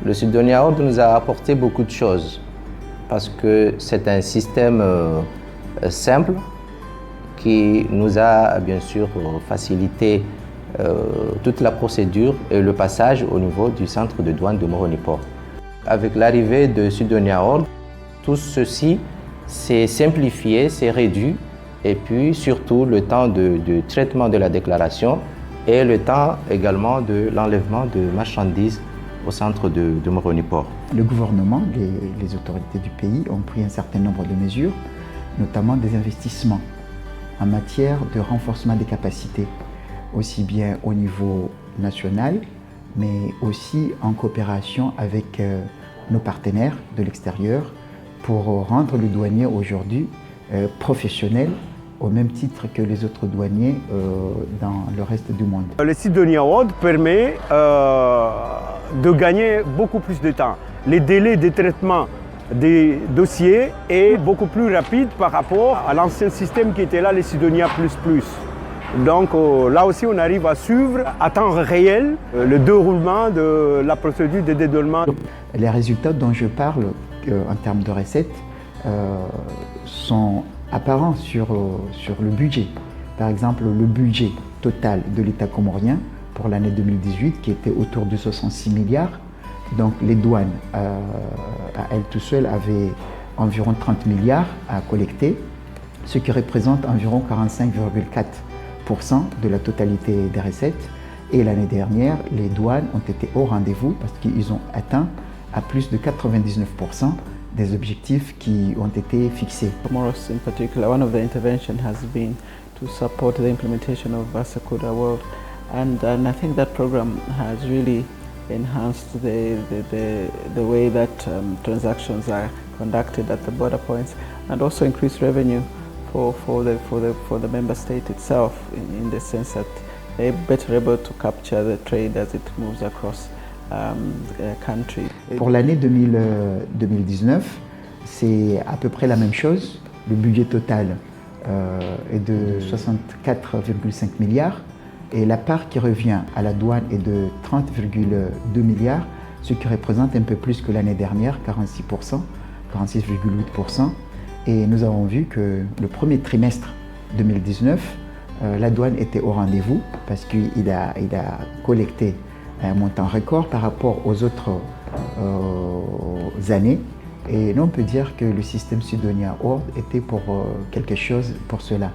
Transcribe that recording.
Le Sidonia World nous a apporté beaucoup de choses parce que c'est un système simple qui nous a bien sûr facilité toute la procédure et le passage au niveau du centre de douane de Moroni-Port. Avec l'arrivée de Sidonia World, tout ceci s'est simplifié, s'est réduit, et puis surtout le temps de traitement de la déclaration et le temps également de l'enlèvement de marchandises au centre de Moroni-Port. Le gouvernement, les autorités du pays ont pris un certain nombre de mesures, notamment des investissements en matière de renforcement des capacités, aussi bien au niveau national, mais aussi en coopération avec nos partenaires de l'extérieur pour rendre le douanier aujourd'hui professionnel au même titre que les autres douaniers dans le reste du monde. Le Sidonia World permet de gagner beaucoup plus de temps. Les délais de traitement des dossiers est beaucoup plus rapide par rapport à l'ancien système qui était là, le Sidonia++. Donc là aussi, on arrive à suivre à temps réel le déroulement de la procédure de dédouanement. Les résultats dont je parle en termes de recettes sont apparents sur le budget. Par exemple, le budget total de l'État comorien pour l'année 2018 qui était autour de 66 milliards. Donc les douanes à elles tout seules avaient environ 30 milliards à collecter, ce qui représente environ 45,4% de la totalité des recettes. Et l'année dernière, les douanes ont été au rendez-vous parce qu'ils ont atteint à plus de 99% des objectifs qui ont été fixés. Comoros in particular, one of the intervention has been to support the implementation of Barsacoda World, and I think that program has really enhanced the way that transactions are conducted at the border points, and also increased revenue for the member state itself in the sense that they're better able to capture the trade as it moves across country. Pour l'année 2019, c'est à peu près la même chose. Le budget total est de 64,5 milliards et la part qui revient à la douane est de 30,2 milliards, ce qui représente un peu plus que l'année dernière, 46%, 46,8%. Et nous avons vu que le premier trimestre 2019, la douane était au rendez-vous parce qu'il a collecté un montant record par rapport aux autres années. Et nous, on peut dire que le système Sidonia World était pour quelque chose pour cela.